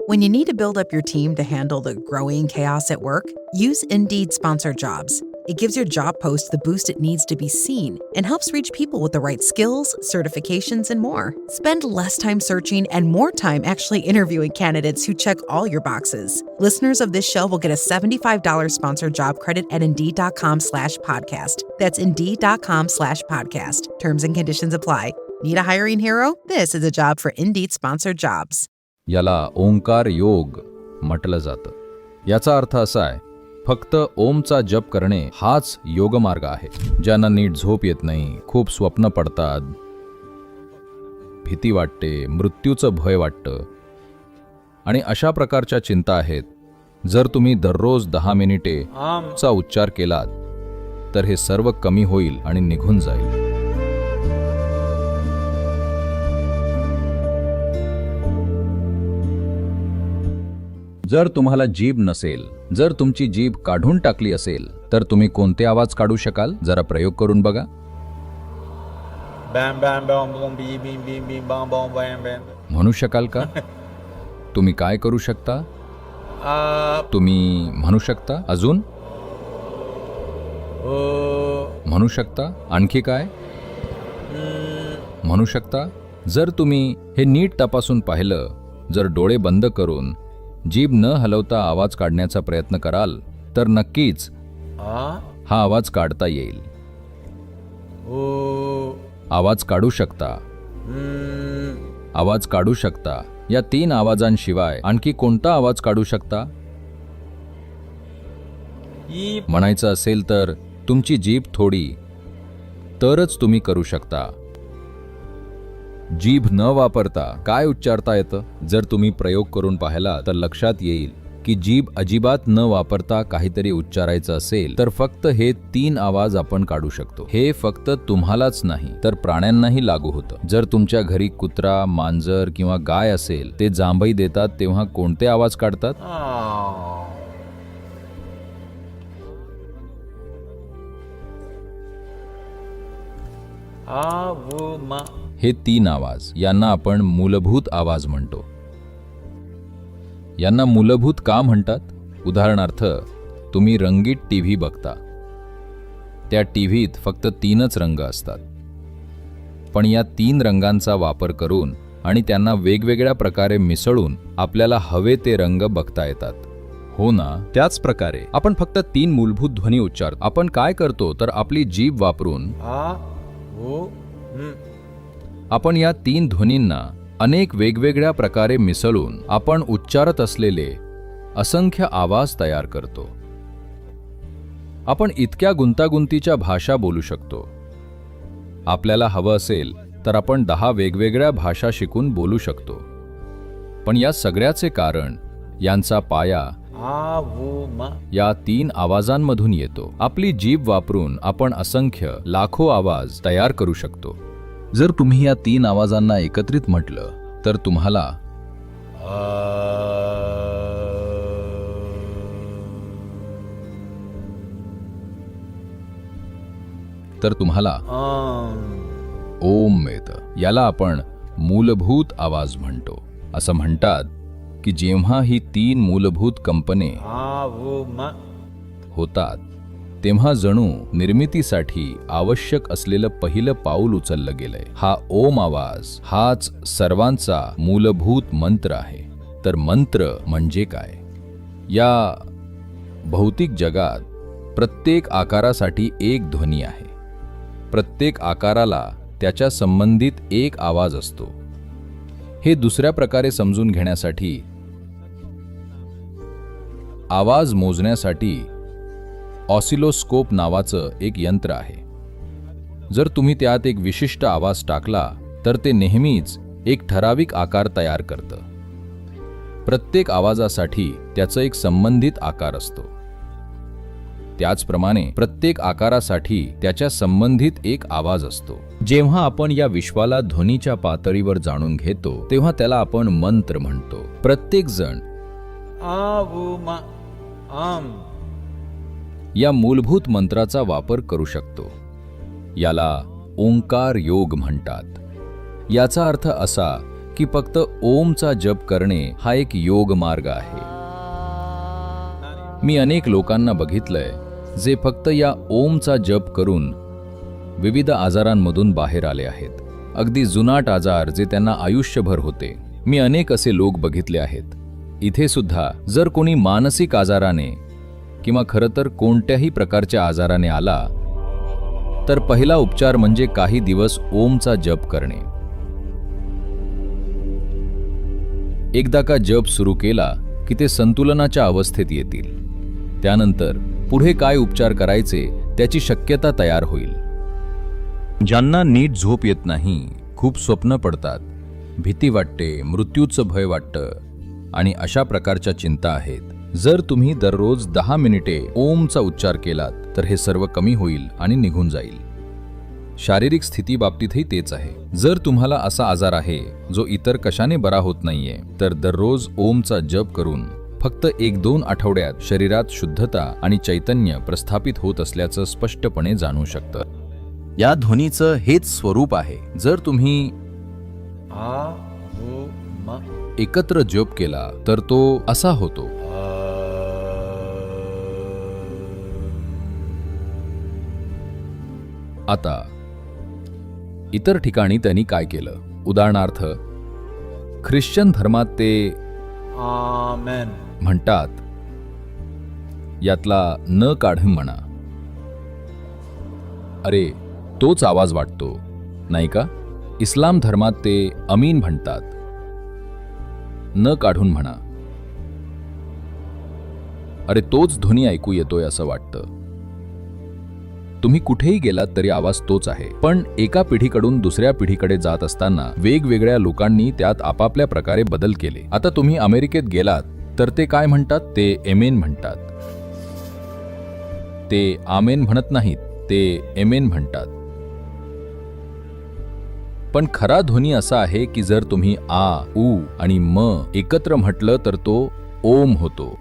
When you need to build up your team to handle the growing chaos at work, use Indeed Sponsored Jobs. It gives your job post the boost it needs to be seen and helps reach people with the right skills, certifications, and more. Spend less time searching and more time actually interviewing candidates who check all your boxes. Listeners of this show will get a $75 sponsored job credit at Indeed.com/podcast. That's Indeed.com/podcast. Terms and conditions apply. Need a hiring hero? This is a job for Indeed Sponsored Jobs. याला ओंकार योग म्हटलं जातं. याचा अर्थ असा आहे, फक्त ओमचा जप करणे हाच योगमार्ग आहे. ज्यांना नीट झोप येत नाही, खूप स्वप्न पडतात, भीती वाटते, मृत्यूचं भय वाटतं आणि अशा प्रकारच्या चिंता आहेत, जर तुम्ही दररोज 10 मिनिटे चा उच्चार केलात तर हे सर्व कमी होईल आणि निघून जाईल. जर तुम्हाला जीभ नसेल, जर तुमची जीभ काढून टाकली असेल, तर तुम्ही कोणते आवाज काढू शकाल? जरा प्रयोग करून बघा. म्हणू शकाल का? तुम्ही काय करू शकता? तुम्ही म्हणू शकता? अजून म्हणू शकता? आणखी काय म्हणू शकता? जर तुम्ही हे नीट तपासून पाहिलं, जर डोळे बंद करून जीभ न हलवता आवाज काढण्याचा प्रयत्न कराल तर नक्कीच हा आवाज काढता येईल. आवाज काढू शकता. आवाज काढू शकता. या 3 आवाजांशिवाय आणखी कोणता आवाज काढू शकता? म्हणायचं असेल तर तुमची जीभ थोडी तरच तुम्ही करू शकता. जीभ न वापरता काय उच्चारता येतं? जर तुम्ही प्रयोग करून पाहिला तर लक्षात येईल की जीभ अजिबात न वापरता काहीतरी उच्चारायचं असेल तर फक्त हे 3 आवाज आपण काढू शकतो. हे फक्त तुम्हालाच नाही तर प्राण्यांनाही लागू होतं. जर तुमच्या घरी कुत्रा, मांजर किंवा गाय असेल, ते जांभई देतात तेव्हा कोणते आवाज काढतात? हे 3 आवाज, यांना आपण मूलभूत आवाज म्हणतो. यांना मूलभूत का म्हणतात? उदाहरणार्थ, तुम्ही रंगीत टीव्ही बघता. त्या टीव्हीत फक्त 3च रंग असतात. पण या 3 रंगांचा वापर करून आणि त्यांना वेगवेगळ्या प्रकारे मिसळून आपल्याला हवे ते रंग बघता येतात. हो ना? त्याच प्रकारे आपण फक्त 3 मूलभूत ध्वनी उच्चारतो. आपण काय करतो तर आपली जीभ वापरून आपण या 3 ध्वनींना अनेक वेगवेगळ्या प्रकारे मिसळून आपण उच्चारत असलेले असंख्य आवाज तयार करतो. आपण इतक्या गुंतागुंतीच्या भाषा बोलू शकतो. आपल्याला हवं असेल तर आपण 10 वेगवेगळ्या भाषा शिकून बोलू शकतो. पण या सगळ्याचे कारण, यांचा पाया या 3 आवाजांमधून येतो. आपली जीभ वापरून आपण असंख्य लाखो आवाज तयार करू शकतो. जर तुम्ही या 3 आवाजांना एकत्रित म्हटलं तर तुम्हाला ओम मिळतं. याला आपण मूलभूत आवाज म्हणतो. असं म्हणतात की जेव्हा ही 3 मूलभूत कंपने होतात तेव्हा जणू निर्मितीसाठी आवश्यक असलेलं पहिलं पाऊल उचललं गेलंय. हा ओम आवाज हाच सर्वांचा मूलभूत मंत्र आहे. तर मंत्र म्हणजे काय? या भौतिक जगात प्रत्येक आकारासाठी एक ध्वनी आहे. प्रत्येक आकाराला त्याच्या संबंधित एक आवाज असतो. हे दुसऱ्या प्रकारे समजून घेण्यासाठी, आवाज मोजण्यासाठी ऑसिलोस्कोप नावाचं एक यंत्र आहे. जर तुम्ही त्यात एक विशिष्ट आवाज टाकला तर ते नेहमीच एक ठराविक आकार तयार करतं. प्रत्येक आवाजासाठी त्याचा एक संबंधित आकार असतो. त्याचप्रमाणे प्रत्येक आकारासाठी त्याच्या संबंधित एक आवाज असतो. जेव्हा आपण या विश्वाला ध्वनीच्या पातळीवर जाणून घेतो तेव्हा त्याला आपण मंत्र म्हणतो. प्रत्येक जण या मूलभूत मंत्राचा वापर करू शकतो. याला ओंकार योग म्हणतात. याचा अर्थ असा की फक्त ओमचा जप करणे हा एक योग मार्ग आहे? मी अनेक लोकांना बघितलंय जे फक्त या ओमचा जप करून विविध आजारांमधून बाहेर आले आहेत. अगदी जुनाट आजार जे त्यांना आयुष्यभर होते. मी अनेक असे लोक बघितले आहेत. इथे सुद्धा जर कोणी मानसिक आजाराने किंवा खरं तर कोणत्याही प्रकारच्या आजाराने आला तर पहिला उपचार म्हणजे काही दिवस ओमचा जप करणे. एकदा का जप सुरू केला की ते संतुलनाच्या अवस्थेत येतील. त्यानंतर पुढे काय उपचार करायचे त्याची शक्यता तयार होईल. ज्यांना नीट झोप येत नाही, खूप स्वप्न पडतात, भीती वाटते, मृत्यूचं भय वाटतं आणि अशा प्रकारच्या चिंता आहेत, जर तुम्ही दररोज 10 मिनिटे ओमचा उच्चार केलात तर हे सर्व कमी होईल आणि निघून जाईल. शारीरिक स्थिती बाबतीतही तेच आहे. जर तुम्हाला असा आजार आहे जो इतर कशाने बरा होत नाहीये तर दररोज ओमचा जप करून फक्त 1-2 आठवड्यात शरीरात शुद्धता आणि चैतन्य प्रस्थापित होत असल्याचं स्पष्टपणे जाणू शकतं. या ध्वनीचं हेच स्वरूप आहे. जर तुम्ही एकत्र जप केला तर तो असा होतो. आता इतर ठिकाणी त्यांनी काय केलं? उदाहरणार्थ ख्रिश्चन धर्मात ते आमेन म्हणतात, यातला न काढून म्हणा. अरे तोच आवाज वाटतो नाही का? इस्लाम धर्मात ते अमीन म्हणतात, न काढून म्हणा. अरे तोच ध्वनी ऐकू येतोय असं वाटतं. तुम्ही कुठेही गेलात तरी आवाज तोच आहे. पण एका पिढीकडून दुसऱ्या पिढीकडे जात असताना वेगवेगळ्या लोकांनी त्यात आपापल्या प्रकारे बदल केले. आता तुम्ही अमेरिकेत गेलात तर ते काय म्हणतात? ते एमेन म्हणतात. ते आमेन म्हणत नाहीत, ते एमेन म्हणतात. पण खरा ध्वनी असा आहे की जर तुम्ही आ, उ आणि म एकत्र म्हटलं तर तो ओम होतो.